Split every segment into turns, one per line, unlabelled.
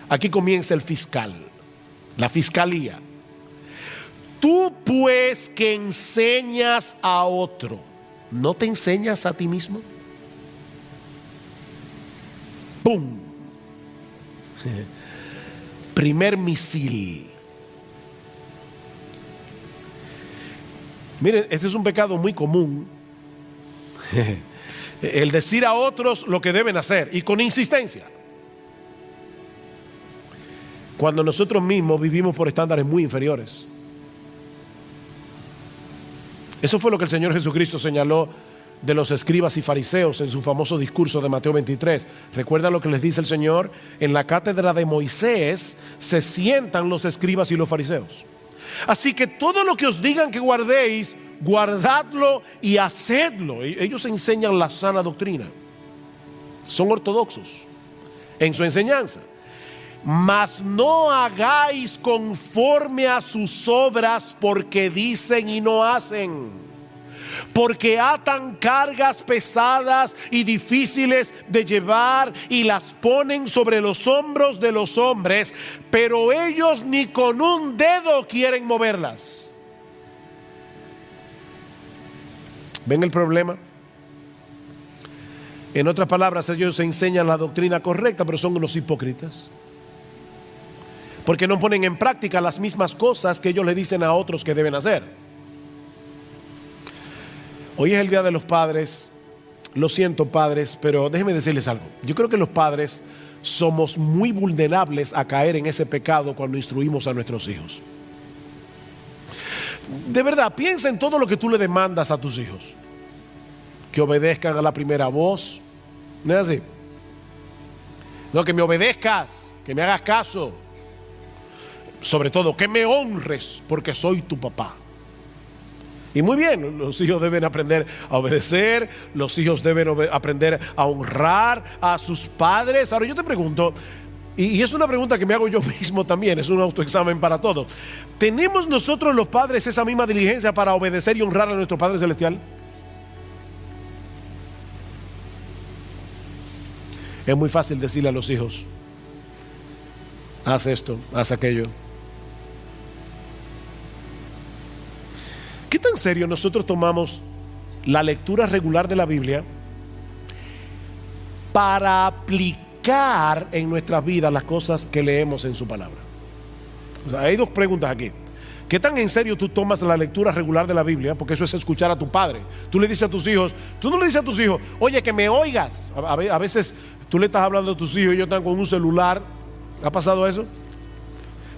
Aquí comienza el fiscal, la fiscalía. Tú pues que enseñas a otro, ¿no te enseñas a ti mismo? ¡Pum! Primer misil. Miren, este es un pecado muy común. El decir a otros lo que deben hacer y con insistencia, cuando nosotros mismos vivimos por estándares muy inferiores. Eso fue lo que el Señor Jesucristo señaló de los escribas y fariseos en su famoso discurso de Mateo 23. ¿Recuerdan lo que les dice el Señor? En la cátedra de Moisés se sientan los escribas y los fariseos. Así que todo lo que os digan que guardéis, guardadlo y hacedlo. Ellos enseñan la sana doctrina. Son ortodoxos en su enseñanza. Mas no hagáis conforme a sus obras, porque dicen y no hacen. Porque atan cargas pesadas y difíciles de llevar y las ponen sobre los hombros de los hombres, pero ellos ni con un dedo quieren moverlas. ¿Ven el problema? En otras palabras, ellos enseñan la doctrina correcta, pero son unos hipócritas, porque no ponen en práctica las mismas cosas que ellos le dicen a otros que deben hacer. Hoy es el Día de los Padres. Lo siento, padres, pero déjenme decirles algo. Yo creo que los padres somos muy vulnerables a caer en ese pecado cuando instruimos a nuestros hijos. De verdad, piensa en todo lo que tú le demandas a tus hijos. Que obedezcan a la primera voz. ¿No es así? No, que me obedezcas, que me hagas caso. Sobre todo, que me honres porque soy tu papá. Y muy bien, los hijos deben aprender a obedecer, los hijos deben aprender a honrar a sus padres. Ahora yo te pregunto, y es una pregunta que me hago yo mismo también, es un autoexamen para todos. ¿Tenemos nosotros los padres esa misma diligencia para obedecer y honrar a nuestro Padre Celestial? Es muy fácil decirle a los hijos: haz esto, haz aquello. ¿Qué tan serio nosotros tomamos la lectura regular de la Biblia para aplicar en nuestras vidas las cosas que leemos en su palabra? O sea, hay dos preguntas aquí. ¿Qué tan en serio tú tomas la lectura regular de la Biblia? Porque eso es escuchar a tu padre. Tú le dices a tus hijos, tú no le dices a tus hijos: oye, que me oigas. A veces tú le estás hablando a tus hijos y ellos están con un celular. ¿Ha pasado eso?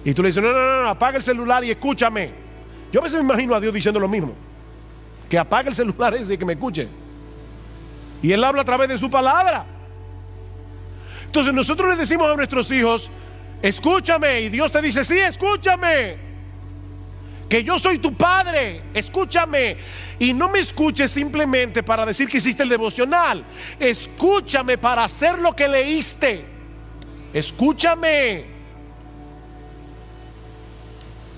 Y tú le dices: no, apaga el celular y escúchame. Yo a veces me imagino a Dios diciendo lo mismo, que apague el celular ese y que me escuche. Y Él habla a través de su palabra. Entonces nosotros le decimos a nuestros hijos: escúchame. Y Dios te dice: sí, escúchame, que yo soy tu padre, escúchame. Y no me escuches simplemente para decir que hiciste el devocional. Escúchame para hacer lo que leíste. Escúchame.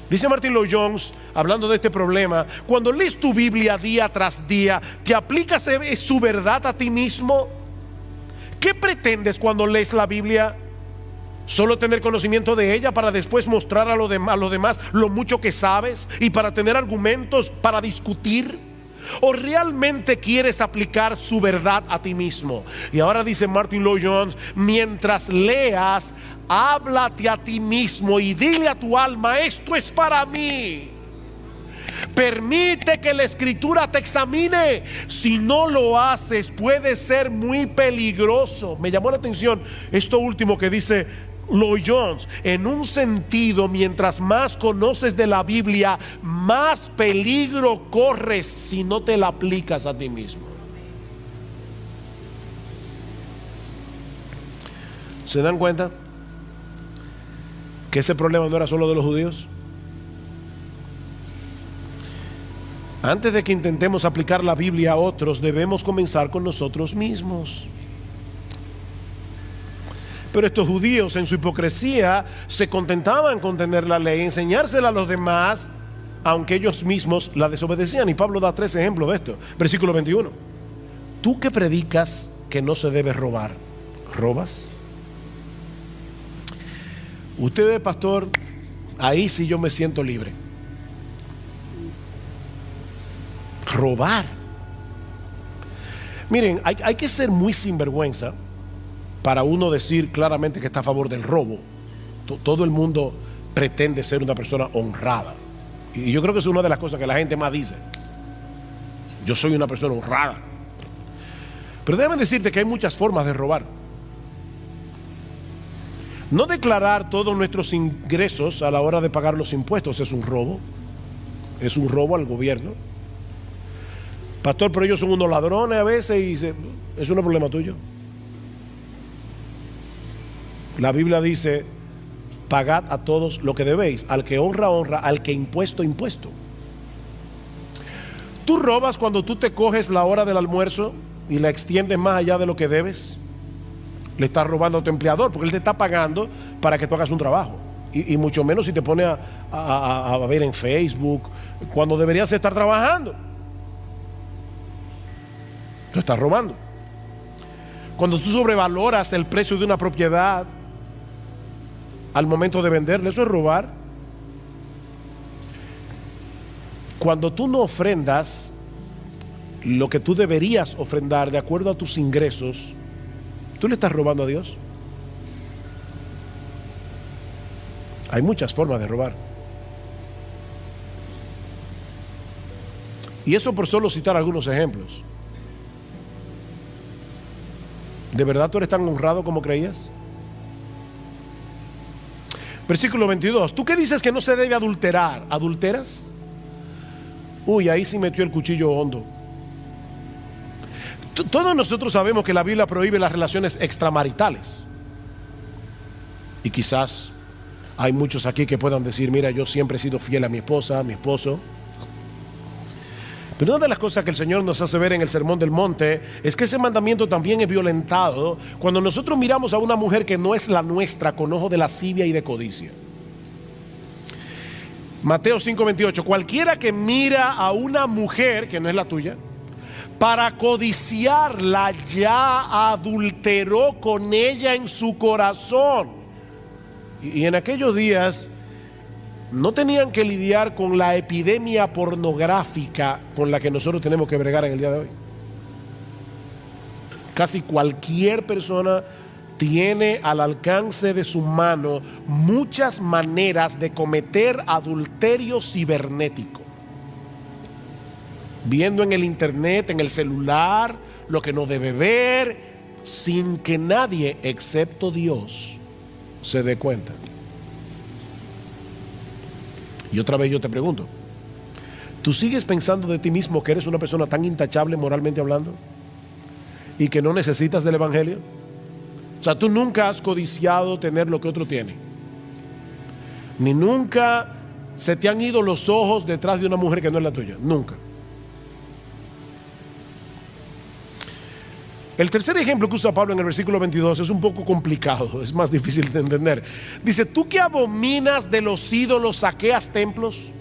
Dice Martin Lloyd-Jones, hablando de este problema: cuando lees tu Biblia día tras día, ¿te aplicas su verdad a ti mismo? ¿Qué pretendes cuando lees la Biblia? ¿Solo tener conocimiento de ella para después mostrar a los demás lo mucho que sabes y para tener argumentos para discutir? ¿O realmente quieres aplicar su verdad a ti mismo? Y ahora dice Martin Lloyd-Jones: mientras leas, háblate a ti mismo y dile a tu alma: esto es para mí. Permite que la Escritura te examine. Si no lo haces, puede ser muy peligroso. Me llamó la atención esto último que dice Lloyd-Jones. En un sentido, mientras más conoces de la Biblia, más peligro corres si no te la aplicas a ti mismo. ¿Se dan cuenta que ese problema no era solo de los judíos? Antes de que intentemos aplicar la Biblia a otros, debemos comenzar con nosotros mismos. Pero estos judíos, en su hipocresía, se contentaban con tener la ley, enseñársela a los demás, aunque ellos mismos la desobedecían. Y Pablo da 3 ejemplos de esto. Versículo 21. Tú que predicas que no se debe robar, ¿robas? Usted ve, pastor, ahí sí yo me siento libre. Robar. Miren, hay que ser muy sinvergüenza para uno decir claramente que está a favor del robo. Todo el mundo pretende ser una persona honrada. Y yo creo que es una de las cosas que la gente más dice. Yo soy una persona honrada. Pero déjame decirte que hay muchas formas de robar. No declarar todos nuestros ingresos a la hora de pagar los impuestos es un robo. Es un robo al gobierno. Pastor, pero ellos son unos ladrones a veces y eso no es problema tuyo. La Biblia dice: pagad a todos lo que debéis. Al que honra, honra. Al que impuesto, impuesto. Tú robas cuando tú te coges la hora del almuerzo y la extiendes más allá de lo que debes. Le estás robando a tu empleador porque él te está pagando para que tú hagas un trabajo. Y mucho menos si te pones a ver en Facebook cuando deberías estar trabajando. Tú estás robando. Cuando tú sobrevaloras el precio de una propiedad al momento de venderle, eso es robar. Cuando tú no ofrendas lo que tú deberías ofrendar de acuerdo a tus ingresos, tú le estás robando a Dios. Hay muchas formas de robar. Y eso por solo citar algunos ejemplos. ¿De verdad tú eres tan honrado como creías? Versículo 22. ¿Tú qué dices que no se debe adulterar? ¿Adulteras? Uy, ahí sí metió el cuchillo hondo. Todos nosotros sabemos que la Biblia prohíbe las relaciones extramaritales. Y quizás hay muchos aquí que puedan decir: mira, yo siempre he sido fiel a mi esposa, a mi esposo. Pero una de las cosas que el Señor nos hace ver en el Sermón del Monte es que ese mandamiento también es violentado cuando nosotros miramos a una mujer que no es la nuestra con ojo de lascivia y de codicia. Mateo 5:28. Cualquiera que mira a una mujer que no es la tuya para codiciarla, ya adulteró con ella en su corazón. Y en aquellos días no tenían que lidiar con la epidemia pornográfica con la que nosotros tenemos que bregar en el día de hoy. Casi cualquier persona tiene al alcance de su mano muchas maneras de cometer adulterio cibernético. Viendo en el internet, en el celular, lo que no debe ver, sin que nadie, excepto Dios, se dé cuenta. Y otra vez yo te pregunto, ¿tú sigues pensando de ti mismo que eres una persona tan intachable moralmente hablando y que no necesitas del evangelio? O sea, tú nunca has codiciado tener lo que otro tiene, ni nunca se te han ido los ojos detrás de una mujer que no es la tuya, nunca. El tercer ejemplo que usa Pablo en el versículo 22 es un poco complicado, es más difícil de entender. Dice: ¿tú que abominas de los ídolos saqueas templos?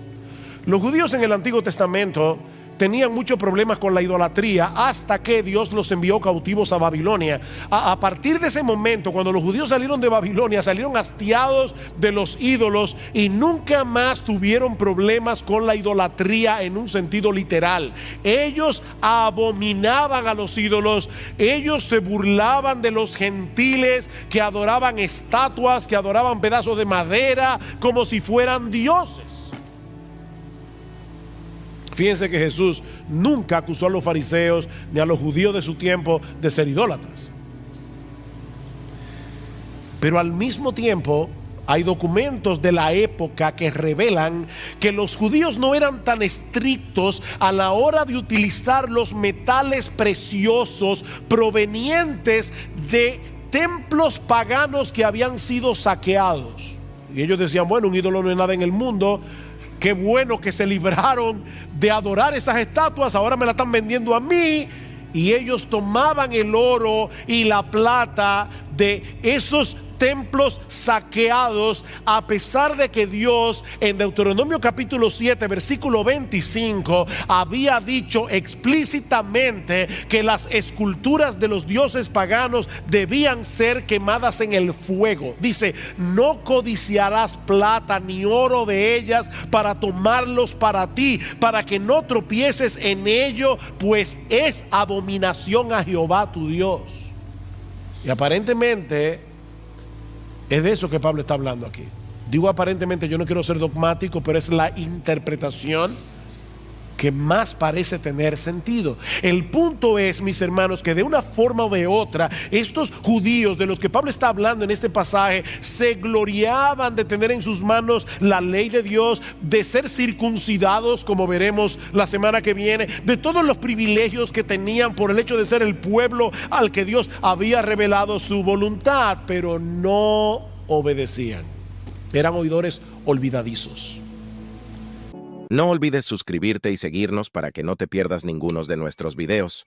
Los judíos en el Antiguo Testamento tenían muchos problemas con la idolatría hasta que Dios los envió cautivos a Babilonia. A partir de ese momento, cuando los judíos salieron de Babilonia, salieron hastiados de los ídolos y nunca más tuvieron problemas con la idolatría en un sentido literal. Ellos abominaban a los ídolos, ellos se burlaban de los gentiles que adoraban estatuas, que adoraban pedazos de madera como si fueran dioses. Fíjense que Jesús nunca acusó a los fariseos ni a los judíos de su tiempo de ser idólatras. Pero al mismo tiempo hay documentos de la época que revelan que los judíos no eran tan estrictos a la hora de utilizar los metales preciosos provenientes de templos paganos que habían sido saqueados. Y ellos decían: bueno, un ídolo no es nada en el mundo. Qué bueno que se libraron de adorar esas estatuas, ahora me la están vendiendo a mí. Y ellos tomaban el oro y la plata de esos templos saqueados, a pesar de que Dios en Deuteronomio capítulo 7 versículo 25 había dicho explícitamente que las esculturas de los dioses paganos debían ser quemadas en el fuego. Dice: no codiciarás plata ni oro de ellas para tomarlos para ti, para que no tropieces en ello, pues es abominación a Jehová tu Dios. Y aparentemente es de eso que Pablo está hablando aquí. Digo aparentemente, yo no quiero ser dogmático, pero es la interpretación que más parece tener sentido. El punto es, mis hermanos, que de una forma o de otra, estos judíos de los que Pablo está hablando en este pasaje se gloriaban de tener en sus manos la ley de Dios, de ser circuncidados, como veremos la semana que viene, de todos los privilegios que tenían por el hecho de ser el pueblo al que Dios había revelado su voluntad, pero no obedecían. Eran oidores olvidadizos.
No olvides suscribirte y seguirnos para que no te pierdas ninguno de nuestros videos.